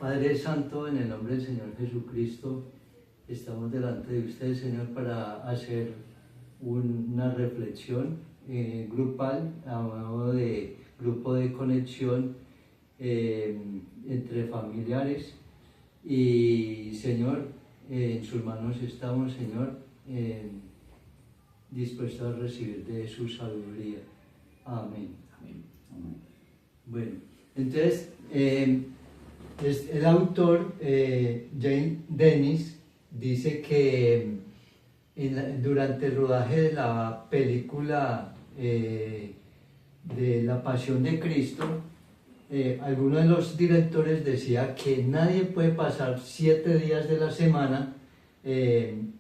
Padre Santo, en el nombre del Señor Jesucristo, estamos delante de usted, Señor, para hacer una reflexión grupal, a modo de grupo de conexión entre familiares. Y, Señor, en sus manos estamos, Señor, dispuestos a recibir de su sabiduría. Amén. Amén. Amén. Bueno, entonces, el autor, Jane Dennis, dice que durante el rodaje de la película de La Pasión de Cristo, alguno de los directores decía que nadie puede pasar 7 días de la semana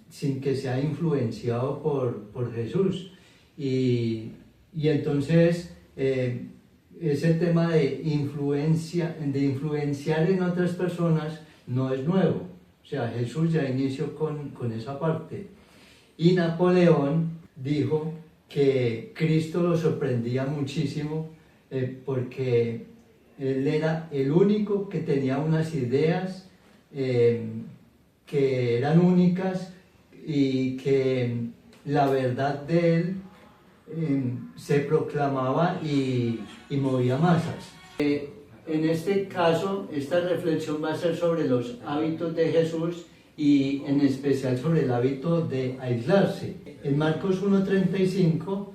sin que sea influenciado por Jesús. Y entonces ese tema de influenciar en otras personas no es nuevo. O sea, Jesús ya inició con esa parte. Y Napoleón dijo que Cristo lo sorprendía muchísimo porque él era el único que tenía unas ideas que eran únicas y que la verdad de él se proclamaba y movía masas. En este caso, esta reflexión va a ser sobre los hábitos de Jesús y en especial sobre el hábito de aislarse. En Marcos 1:35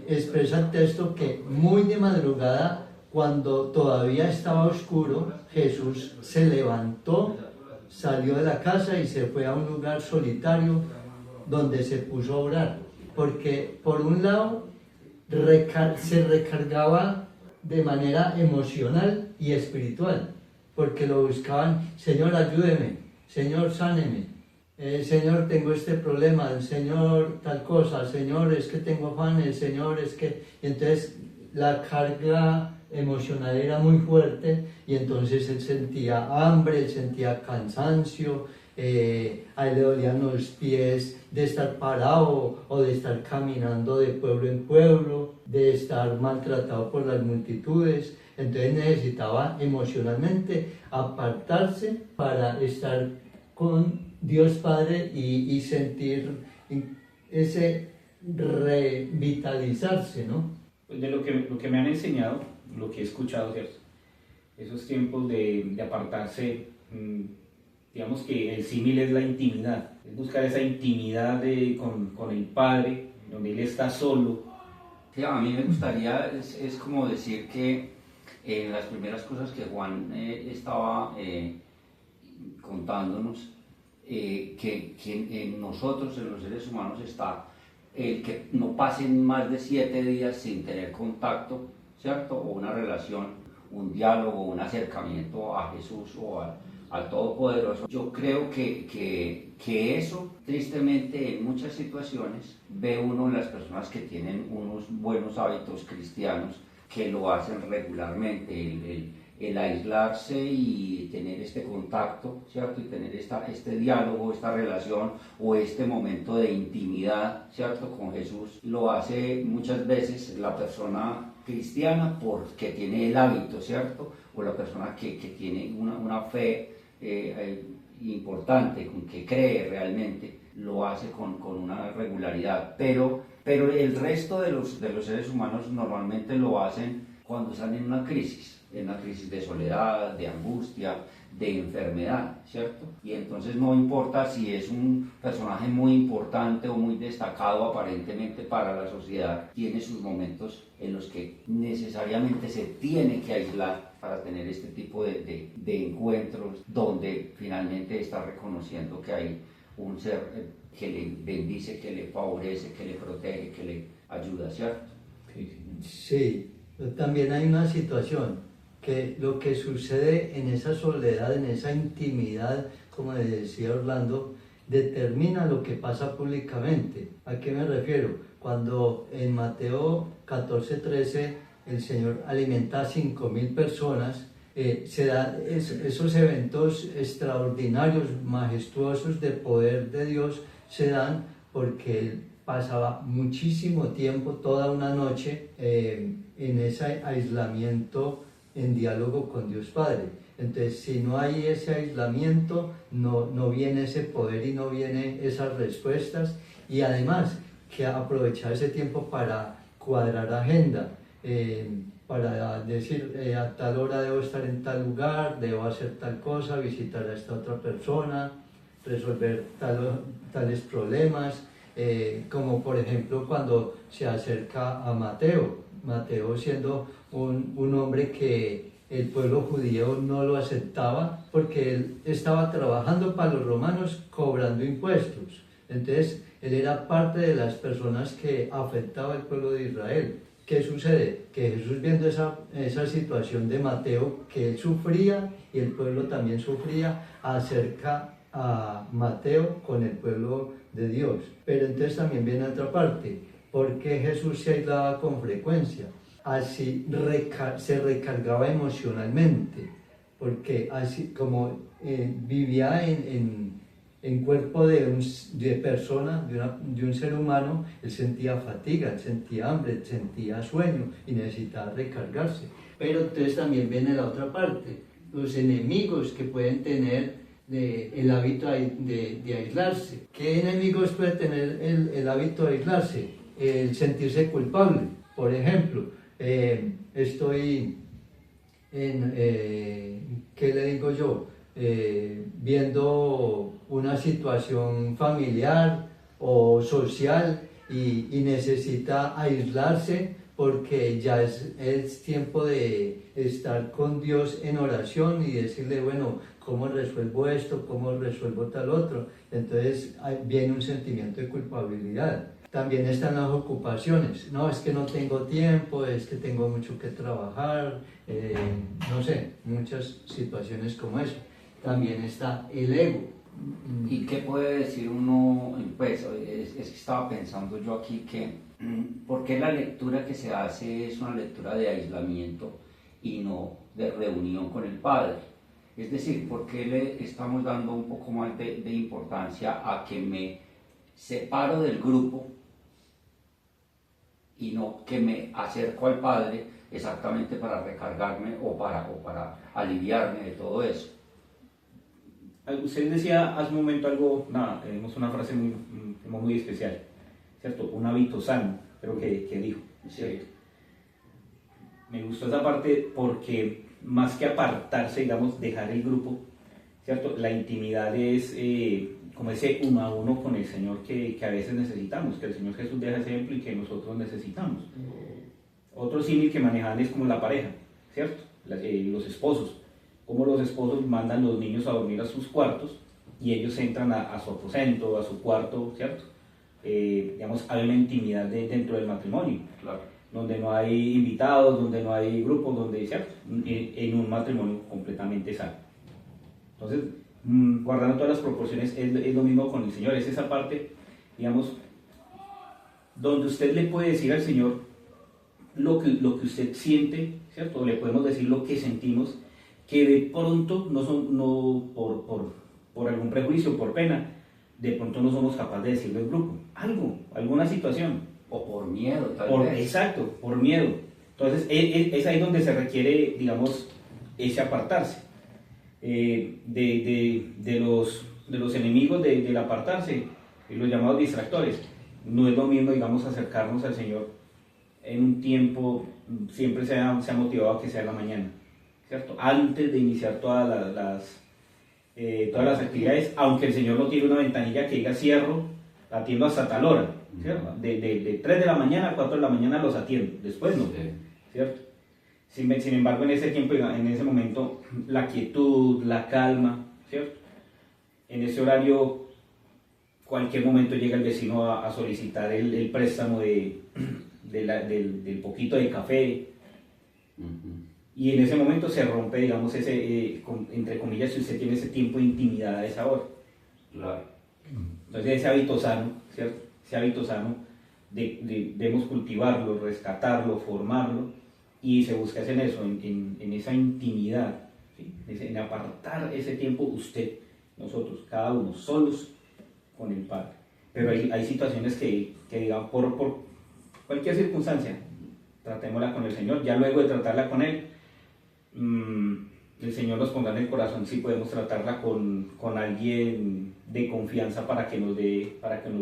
expresa el texto que muy de madrugada, cuando todavía estaba oscuro, Jesús se levantó, salió de la casa y se fue a un lugar solitario donde se puso a orar. Porque por un lado se recargaba de manera emocional y espiritual, porque lo buscaban: Señor, ayúdeme, Señor, sáneme, Señor, tengo este problema, Señor, tal cosa, Señor, es que tengo afanes, Señor, es que... Entonces la carga emocional era muy fuerte y entonces él sentía hambre, él sentía cansancio, a él le dolían los pies de estar parado o de estar caminando de pueblo en pueblo, de estar maltratado por las multitudes. Entonces necesitaba emocionalmente apartarse para estar con Dios Padre y sentir ese revitalizarse, ¿no? Pues de lo que me han enseñado, lo que he escuchado, ¿cierto? Esos tiempos de apartarse, digamos que el símil es la intimidad, es buscar esa intimidad con el Padre, donde Él está solo. Sí, a mí me gustaría, es como decir que las primeras cosas que Juan estaba contándonos, que en nosotros, en los seres humanos, está el que no pasen más de 7 días sin tener contacto, ¿cierto? O una relación, un diálogo, un acercamiento a Jesús o al Todopoderoso. Yo creo que eso, tristemente, en muchas situaciones, ve uno en las personas que tienen unos buenos hábitos cristianos, que lo hacen regularmente, el aislarse y tener este contacto, ¿cierto? Y tener este diálogo, esta relación o este momento de intimidad, ¿cierto? Con Jesús, lo hace muchas veces la persona cristiana porque tiene el hábito, ¿cierto? O la persona que tiene una fe importante, con que cree realmente, lo hace con una regularidad. Pero el resto de los seres humanos normalmente lo hacen cuando están en una crisis de soledad, de angustia, de enfermedad, ¿cierto? Y entonces no importa si es un personaje muy importante o muy destacado aparentemente para la sociedad, tiene sus momentos en los que necesariamente se tiene que aislar para tener este tipo de encuentros donde finalmente está reconociendo que hay un ser que le bendice, que le favorece, que le protege, que le ayuda, ¿cierto? Sí, pero también hay una situación que lo que sucede en esa soledad, en esa intimidad, como decía Orlando, determina lo que pasa públicamente. ¿A qué me refiero? Cuando en Mateo 14:13 el Señor alimenta a 5.000 personas, se dan esos eventos extraordinarios, majestuosos de poder de Dios, se dan porque Él pasaba muchísimo tiempo, toda una noche, en ese aislamiento, en diálogo con Dios Padre. Entonces, si no hay ese aislamiento, no viene ese poder y no vienen esas respuestas. Y además, que aprovechar ese tiempo para cuadrar agenda, para decir a tal hora debo estar en tal lugar, debo hacer tal cosa, visitar a esta otra persona, resolver tales problemas, como por ejemplo cuando se acerca a Mateo siendo un hombre que el pueblo judío no lo aceptaba porque él estaba trabajando para los romanos cobrando impuestos. Entonces, él era parte de las personas que afectaba al pueblo de Israel. ¿Qué sucede? Que Jesús, viendo esa situación de Mateo, que él sufría y el pueblo también sufría, acerca a Mateo con el pueblo de Dios. Pero entonces también viene otra parte. ¿Por qué Jesús se aislaba con frecuencia? Así se recargaba emocionalmente, porque así como vivía en cuerpo de persona, de un ser humano, él sentía fatiga, él sentía hambre, él sentía sueño y necesitaba recargarse. Pero entonces también viene la otra parte, los enemigos que pueden tener el hábito de aislarse. ¿Qué enemigos puede tener el hábito de aislarse? El sentirse culpable. Por ejemplo, estoy ¿qué le digo yo? Viendo una situación familiar o social y necesita aislarse porque ya es tiempo de estar con Dios en oración y decirle, bueno, ¿cómo resuelvo esto? ¿Cómo resuelvo tal otro? Entonces viene un sentimiento de culpabilidad. También están las ocupaciones. No, es que no tengo tiempo, es que tengo mucho que trabajar, no sé, muchas situaciones como eso. También está el ego. ¿Y qué puede decir uno? Pues es que estaba pensando yo aquí que, ¿por qué la lectura que se hace es una lectura de aislamiento y no de reunión con el Padre? Es decir, ¿por qué le estamos dando un poco más de importancia a que me separo del grupo y no que me acerco al Padre exactamente para recargarme o para aliviarme de todo eso? Usted decía hace un momento algo, tenemos una frase muy especial, ¿cierto? Un hábito sano, creo que dijo, ¿cierto? Sí. Me gustó esa parte porque más que apartarse, digamos, dejar el grupo, ¿cierto? La intimidad es como ese uno a uno con el Señor que a veces necesitamos, que el Señor Jesús deja ese ejemplo y que nosotros necesitamos. Otro símil que manejan es como la pareja, ¿cierto? Los esposos. Como los esposos mandan los niños a dormir a sus cuartos y ellos entran a su aposento, a su cuarto, ¿cierto? Digamos, hay una intimidad dentro del matrimonio, Claro. donde no hay invitados, donde no hay grupos, donde, ¿cierto? En un matrimonio completamente sano. Entonces, guardando todas las proporciones, es lo mismo con el Señor, es esa parte, digamos, donde usted le puede decir al Señor lo que usted siente, ¿cierto? Le podemos decir lo que sentimos, que de pronto no por algún prejuicio, por pena, de pronto no somos capaces de decirle al grupo, alguna situación. O por miedo, tal vez. Exacto, por miedo. Entonces, es ahí donde se requiere, digamos, ese apartarse. De los enemigos del apartarse, los llamados distractores. No es lo mismo, digamos, acercarnos al Señor en un tiempo, siempre se ha motivado a que sea en la mañana, ¿cierto? Antes de iniciar todas las actividades, aunque el Señor no tiene una ventanilla que diga cierro, atiendo hasta tal hora, ¿cierto? De 3 de la mañana a 4 de la mañana los atiendo, después no, ¿cierto? Sin embargo, en ese tiempo, en ese momento, la quietud, la calma, ¿cierto? En ese horario, cualquier momento llega el vecino a solicitar el préstamo del poquito de café. Y en ese momento se rompe, digamos, entre comillas, si usted tiene ese tiempo de intimidad a esa hora. Claro. Entonces ese hábito sano, ¿cierto? Ese hábito sano debemos cultivarlo, rescatarlo, formarlo, y se busca hacer eso, en esa intimidad, ¿sí? En apartar ese tiempo nosotros, cada uno, solos con el Padre. Pero hay situaciones que digan, por cualquier circunstancia, tratémosla con el Señor, ya luego de tratarla con Él, el Señor nos ponga en el corazón si podemos tratarla con alguien de confianza para que nos dé,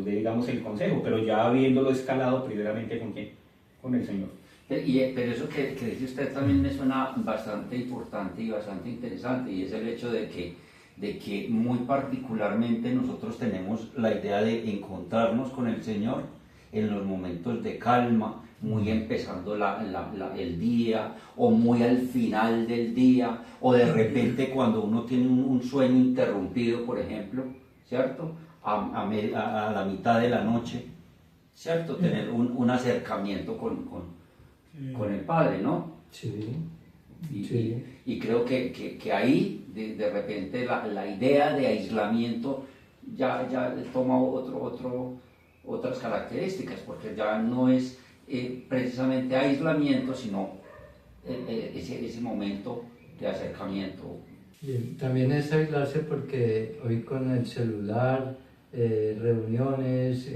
digamos, el consejo, pero ya habiéndolo escalado primeramente ¿con quién? Con el Señor. Pero eso que dice usted también me suena bastante importante y bastante interesante, y es el hecho de que muy particularmente nosotros tenemos la idea de encontrarnos con el Señor en los momentos de calma, muy empezando el día, o muy al final del día, o de repente cuando uno tiene un sueño interrumpido, por ejemplo, ¿cierto? A la mitad de la noche, ¿cierto? Tener un acercamiento con el Padre, ¿no? Sí, Y, sí. y creo que ahí de repente la idea de aislamiento ya toma otras características, porque ya no es precisamente aislamiento, sino ese momento de acercamiento. Bien, también es aislarse porque hoy con el celular, reuniones,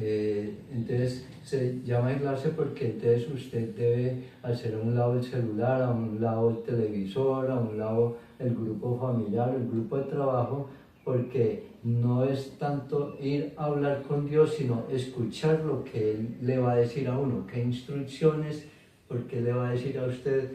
entonces se llama aislarse porque entonces usted debe hacer a un lado el celular, a un lado el televisor, a un lado el grupo familiar, el grupo de trabajo, porque no es tanto ir a hablar con Dios, sino escuchar lo que Él le va a decir a uno, qué instrucciones, porque le va a decir a usted,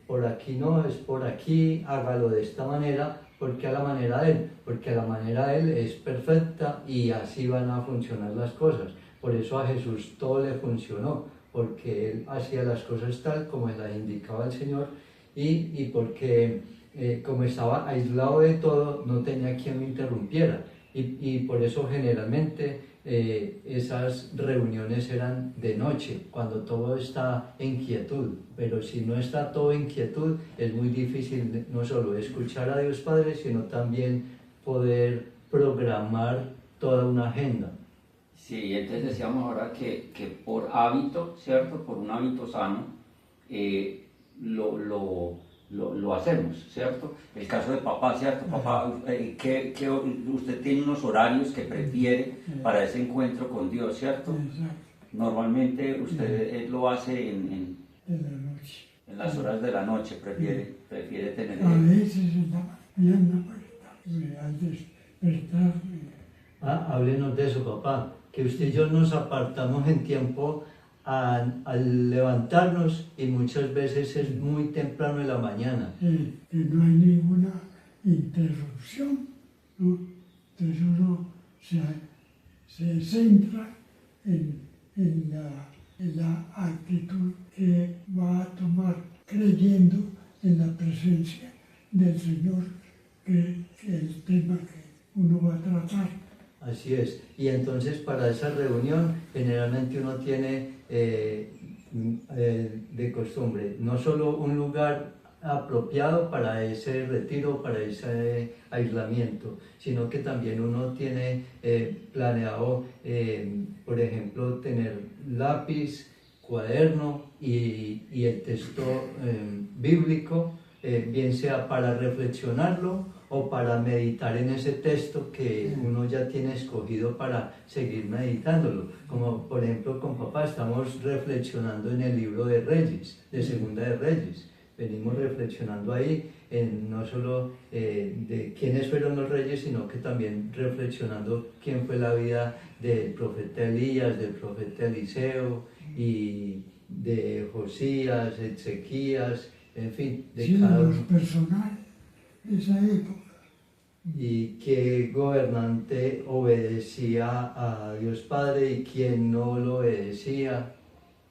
por aquí no, es por aquí, hágalo de esta manera, porque a la manera de Él, porque a la manera de Él es perfecta y así van a funcionar las cosas. Por eso a Jesús todo le funcionó, porque Él hacía las cosas tal como las indicaba el Señor y porque como estaba aislado de todo, no tenía quien lo interrumpiera. Y por eso generalmente esas reuniones eran de noche, cuando todo está en quietud. Pero si no está todo en quietud, es muy difícil no solo escuchar a Dios Padre, sino también poder programar toda una agenda. Sí, entonces decíamos ahora que por hábito, ¿cierto? Por un hábito sano, lo hacemos, ¿cierto? El caso de papá, ¿cierto? Papá, que usted tiene unos horarios que prefiere para ese encuentro con Dios, ¿cierto? Exacto. Normalmente usted lo hace En la noche. en las horas de la noche, prefiere tener... A veces en la mañana, pues, al despertarme, Háblenos de eso, papá, que usted y yo nos apartamos en tiempo al levantarnos y muchas veces es muy temprano en la mañana. que no hay ninguna interrupción, ¿no? Entonces uno se centra en la actitud que va a tomar, creyendo en la presencia del Señor, que el tema que uno va a tratar. Así es. Y entonces para esa reunión generalmente uno tiene de costumbre no solo un lugar apropiado para ese retiro, para ese aislamiento, sino que también uno tiene planeado, por ejemplo, tener lápiz, cuaderno y el texto bíblico, bien sea para reflexionarlo o para meditar en ese texto que uno ya tiene escogido para seguir meditándolo. Como por ejemplo con papá estamos reflexionando en el libro de Reyes, de Segunda de Reyes. Venimos reflexionando ahí no solo de quiénes fueron los reyes, sino que también reflexionando quién fue la vida del profeta Elías, del profeta Eliseo y de Josías, Ezequías, en fin, de Sí, cada los uno. personajes de esa época. Y qué gobernante obedecía a Dios Padre y quién no lo obedecía.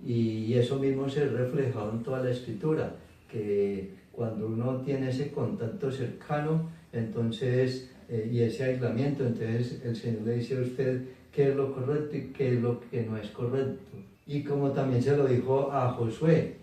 Y eso mismo se reflejado en toda la escritura, que cuando uno tiene ese contacto cercano, entonces, y ese aislamiento, entonces el Señor le dice a usted qué es lo correcto y qué es lo que no es correcto. Y como también se lo dijo a Josué,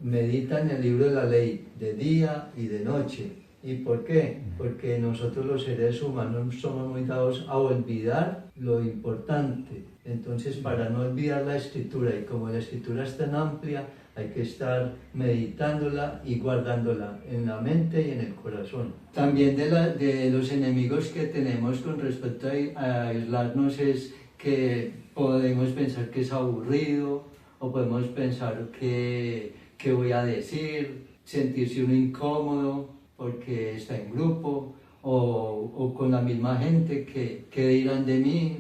medita en el libro de la ley de día y de noche. ¿Y por qué? Porque nosotros los seres humanos somos muy dados a olvidar lo importante. Entonces, para no olvidar la escritura, y como la escritura es tan amplia, hay que estar meditándola y guardándola en la mente y en el corazón. También de los enemigos que tenemos con respecto a aislarnos es que podemos pensar que es aburrido, o podemos pensar que voy a decir, sentirse uno incómodo, porque está en grupo, o con la misma gente que dirán de mí.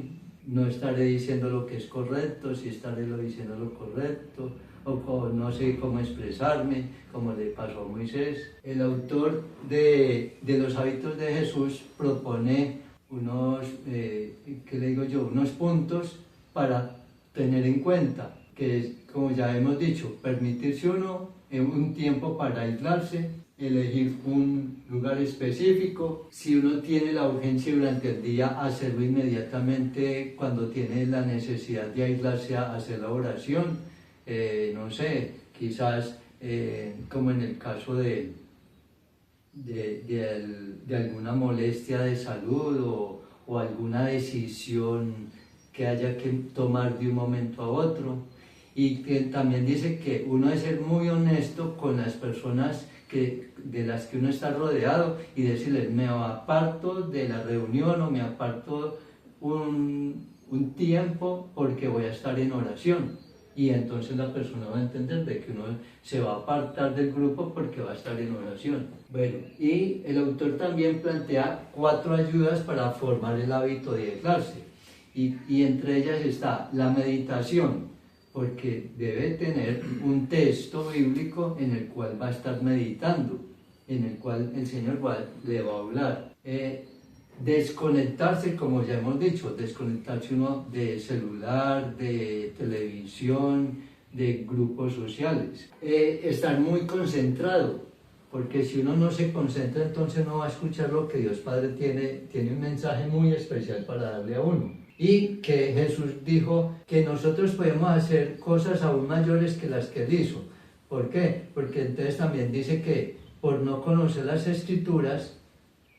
No estaré diciendo lo que es correcto, si estaré diciendo lo correcto, no sé cómo expresarme, como le pasó a Moisés. El autor de los hábitos de Jesús propone unos, ¿qué le digo yo? Unos puntos para tener en cuenta, que es, como ya hemos dicho, permitirse uno un tiempo para aislarse, elegir un lugar específico. Si uno tiene la urgencia durante el día, hacerlo inmediatamente cuando tiene la necesidad de aislarse a hacer la oración. No sé, quizás como en el caso de alguna molestia de salud o alguna decisión que haya que tomar de un momento a otro. Y que también dice que uno debe ser muy honesto con las personas de las que uno está rodeado y decirles: me aparto de la reunión o me aparto un tiempo porque voy a estar en oración. Y entonces la persona va a entender de que uno se va a apartar del grupo porque va a estar en oración. Bueno, y el autor también plantea 4 ayudas para formar el hábito de aislarse. Y entre ellas está la meditación, porque debe tener un texto bíblico en el cual va a estar meditando, en el cual el Señor le va a hablar. Desconectarse, como ya hemos dicho, desconectarse uno de celular, de televisión, de grupos sociales. Estar muy concentrado, porque si uno no se concentra, entonces no va a escuchar lo que Dios Padre tiene un mensaje muy especial para darle a uno. Y que Jesús dijo que nosotros podemos hacer cosas aún mayores que las que Él hizo. ¿Por qué? Porque entonces también dice que por no conocer las Escrituras,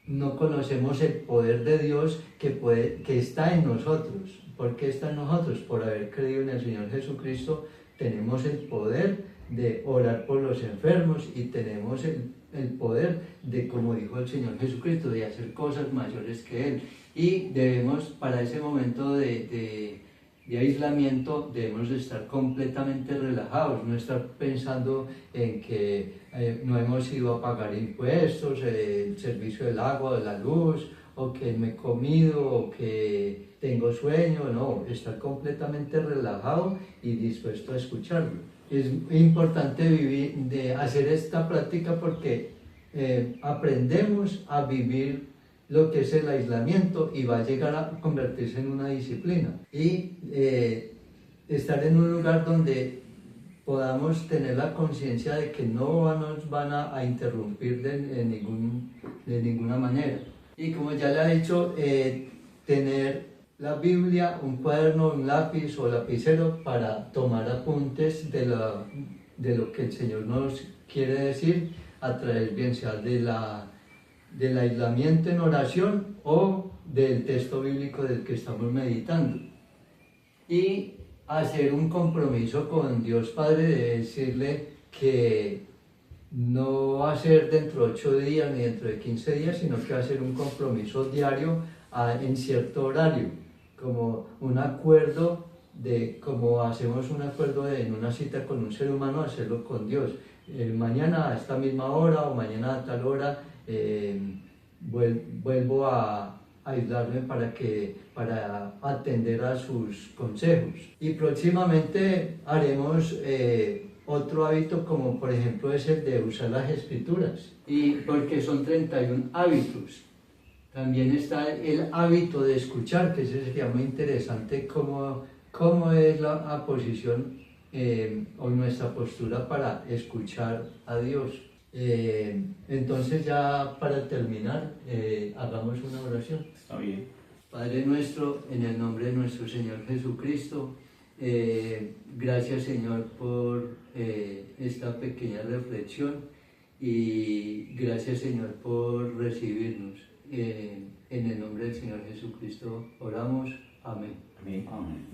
no conocemos el poder de Dios que está en nosotros. ¿Por qué está en nosotros? Por haber creído en el Señor Jesucristo, tenemos el poder de orar por los enfermos y tenemos el poder de, como dijo el Señor Jesucristo, de hacer cosas mayores que Él. Y debemos, para ese momento de aislamiento, debemos de estar completamente relajados, no estar pensando en que no hemos ido a pagar impuestos, el servicio del agua, de la luz, o que me he comido, o que tengo sueño. No, estar completamente relajado y dispuesto a escucharlo. Es importante hacer esta práctica porque aprendemos a vivir lo que es el aislamiento y va a llegar a convertirse en una disciplina. Y estar en un lugar donde podamos tener la conciencia de que no nos van a interrumpir de ninguna manera. Y como ya le he dicho, tener la Biblia, un cuaderno, un lápiz o lapicero para tomar apuntes de lo que el Señor nos quiere decir a través, bien sea del aislamiento en oración o del texto bíblico del que estamos meditando. Y hacer un compromiso con Dios Padre de decirle que no va a ser dentro de 8 días ni dentro de 15 días, sino que va a ser un compromiso diario en cierto horario, como un acuerdo como hacemos un acuerdo en una cita con un ser humano, hacerlo con Dios. Mañana a esta misma hora o mañana a tal hora vuelvo a aislarme para atender a sus consejos. Y próximamente haremos otro hábito, como por ejemplo es el de usar las Escrituras, y porque son 31 hábitos. También está el hábito de escuchar, que ese sería muy interesante, cómo es la posición o nuestra postura para escuchar a Dios. Entonces, ya para terminar, hagamos una oración. Está bien. Padre nuestro, en el nombre de nuestro Señor Jesucristo, gracias, Señor, por esta pequeña reflexión, y gracias, Señor, por recibirnos. En el nombre del Señor Jesucristo oramos. Amén. Amén. Amén.